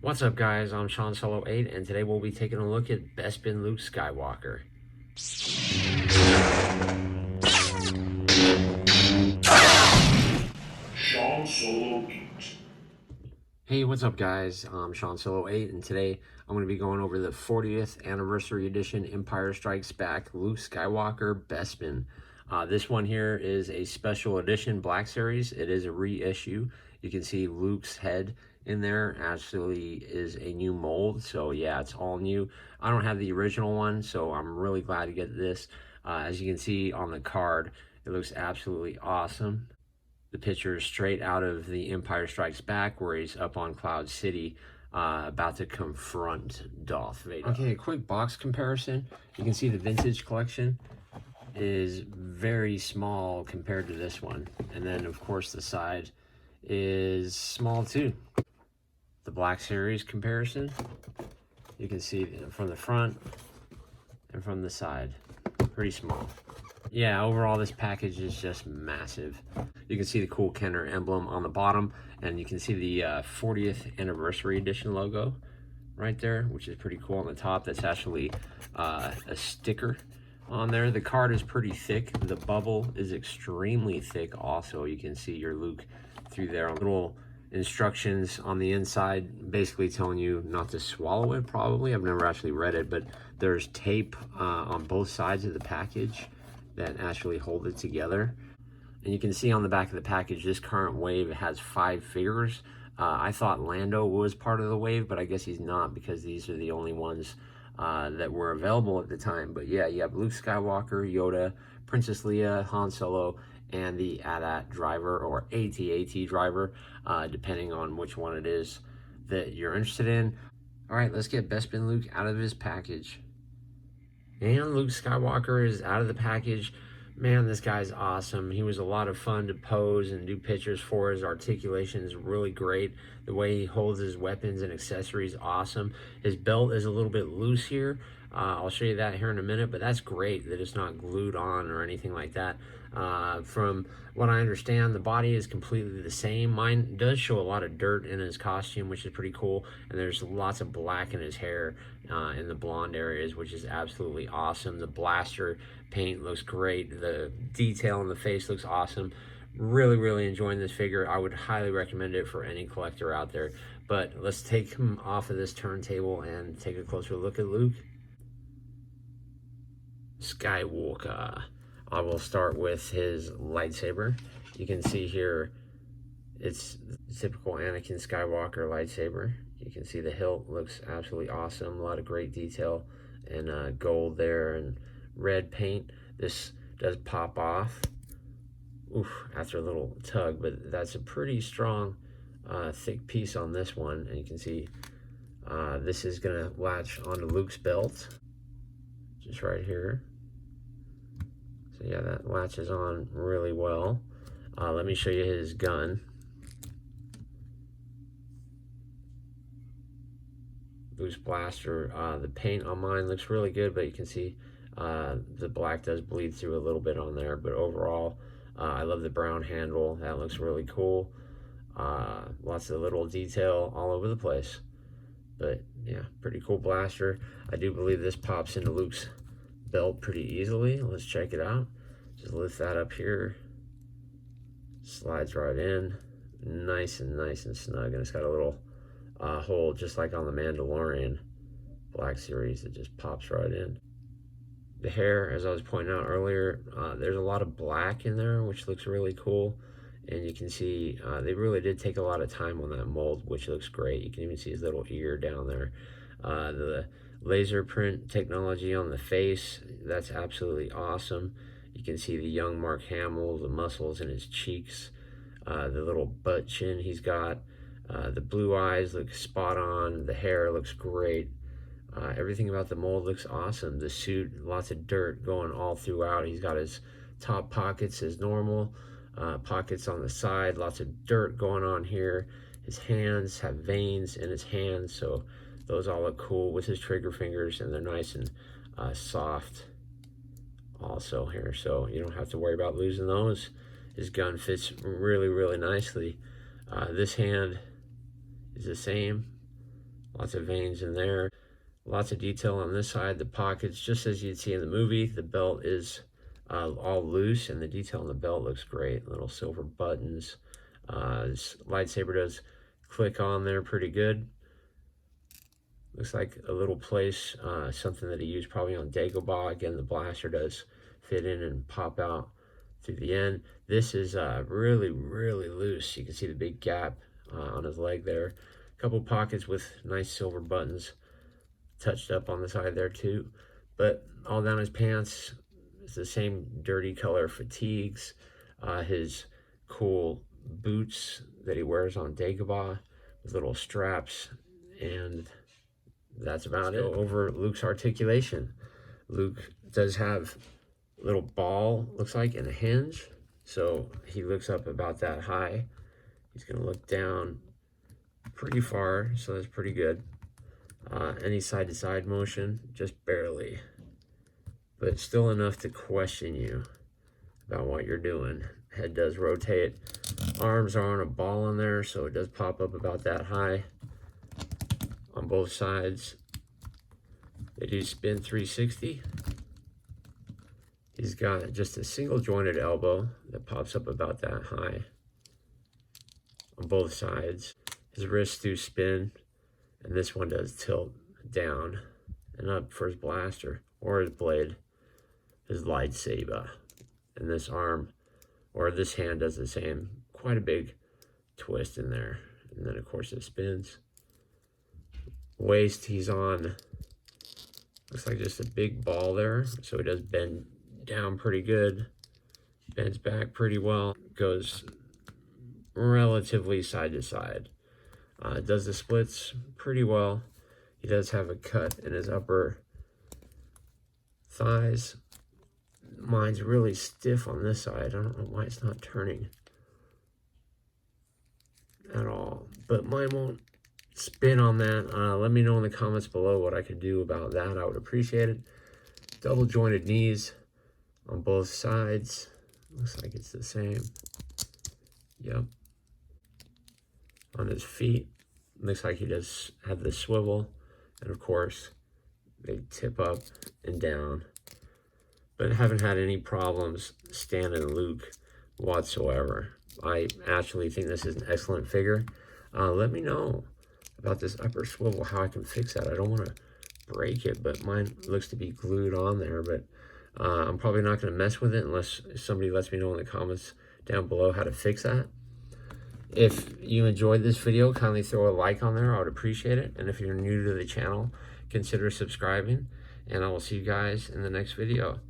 What's up, guys? I'm Sean Solo 8, and today we'll be taking a look at Bespin Luke Skywalker. Sean Solo Geeks. Hey, what's up, guys? I'm Sean Solo 8, and today I'm going to be going over the 40th Anniversary Edition Empire Strikes Back Luke Skywalker Bespin. This one here is a special edition Black Series. It is a reissue. You can see Luke's head in there actually is a new mold, so yeah, it's all new. I don't have the original one, so I'm really glad to get this. As you can see on the card, it looks absolutely awesome. The picture is straight out of The Empire Strikes Back, where he's up on Cloud City, about to confront Darth Vader. Okay, a quick box comparison. You can see the vintage collection is very small compared to this one. And then, of course, the side is small too. The Black Series comparison, you can see from the front and from the side, pretty small. Yeah, overall this package is just massive. You can see the cool Kenner emblem on the bottom, and you can see the 40th Anniversary Edition logo right there, which is pretty cool on the top. That's actually a sticker on there. The card is pretty thick. The bubble is extremely thick also. You can see your Luke through there. Little instructions on the inside basically telling you not to swallow it, probably. I've never actually read it, but there's tape on both sides of the package that actually hold it together. And you can see on the back of the package, this current wave has 5 figures. I thought Lando was part of the wave, but I guess he's not, because these are the only ones that were available at the time. But yeah, you have Luke Skywalker, Yoda, Princess Leia, Han Solo, and the AT-AT driver, or AT-AT driver, depending on which one it is that you're interested in. All right, let's get Bespin Luke out of his package. And Luke Skywalker is out of the package. Man, this guy's awesome. He was a lot of fun to pose and do pictures for. His articulation is really great. The way he holds his weapons and accessories, awesome. His belt is a little bit loose here. I'll show you that here in a minute, but that's great that it's not glued on or anything like that. From what I understand, the body is completely the same. Mine does show a lot of dirt in his costume, which is pretty cool, and there's lots of black in his hair in the blonde areas, which is absolutely awesome. The blaster paint looks great. The detail in the face looks awesome. Really enjoying this figure. I would highly recommend it for any collector out there. But let's take him off of this turntable and take a closer look at Luke Skywalker. I will start with his lightsaber. You can see here it's typical Anakin Skywalker lightsaber. You can see the hilt looks absolutely awesome. A lot of great detail and gold there and red paint. This does pop off after a little tug, but that's a pretty strong thick piece on this one. And you can see this is gonna latch onto Luke's belt just right here. So yeah, that latches on really well. Let me show you his gun. Luke's blaster. The paint on mine looks really good, but you can see the black does bleed through a little bit on there. But overall, I love the brown handle. That looks really cool. Lots of little detail all over the place. But yeah, pretty cool blaster. I do believe this pops into Luke's belt pretty easily. Let's check it out. Just lift that up here. Slides right in. Nice and snug. And it's got a little hole just like on the Mandalorian Black Series. It just pops right in. The hair, as I was pointing out earlier, there's a lot of black in there, which looks really cool. And you can see they really did take a lot of time on that mold, which looks great. You can even see his little ear down there. The laser print technology on the face, that's absolutely awesome. You can see the young Mark Hamill, the muscles in his cheeks, the little butt chin he's got. The blue eyes look spot on. The hair looks great. Everything about the mold looks awesome. The suit, lots of dirt going all throughout. He's got his top pockets as normal, pockets on the side, lots of dirt going on here. His hands have veins in his hands, so those all look cool with his trigger fingers, and they're nice and soft also here, so you don't have to worry about losing those. His gun fits really nicely. This hand is the same. Lots of veins in there. Lots of detail on this side. The pockets, just as you'd see in the movie. The belt is all loose, and the detail on the belt looks great. Little silver buttons. This lightsaber does click on there pretty good. Looks like a little place, something that he used probably on Dagobah. Again, the blaster does fit in and pop out through the end. This is really, really loose. You can see the big gap on his leg there. A couple pockets with nice silver buttons touched up on the side there too. But all down his pants, it's the same dirty color fatigues. His cool boots that he wears on Dagobah with little straps, and that's about it. Over Luke's articulation. Luke does have a little ball, looks like, and a hinge. So he looks up about that high. He's going to look down pretty far, so that's pretty good. Any side-to-side motion, just barely. But still enough to question you about what you're doing. Head does rotate. Arms are on a ball in there, so it does pop up about that high. On both sides, they do spin 360. He's got just a single jointed elbow that pops up about that high on both sides. His wrists do spin, and this one does tilt down and up for his blaster or his blade, his lightsaber. And this arm or this hand does the same. Quite a big twist in there. And then of course it spins. Waist, he's on, looks like just a big ball there, so he does bend down pretty good, bends back pretty well, goes relatively side to side. Does the splits pretty well. He does have a cut in his upper thighs. Mine's really stiff on this side. I don't know why it's not turning at all, but mine won't spin on that. Let me know in the comments below what I could do about that. I would appreciate it. Double jointed knees on both sides. Looks like it's the same. Yep. On his feet, looks like he does have the swivel, and of course they tip up and down. But haven't had any problems standing Luke whatsoever. I actually think this is an excellent figure. Let me know about this upper swivel, how I can fix that. I don't want to break it, but mine looks to be glued on there. But I'm probably not going to mess with it unless somebody lets me know in the comments down below how to fix that. If you enjoyed this video, kindly throw a like on there. I would appreciate it. And if you're new to the channel, consider subscribing. And I will see you guys in the next video.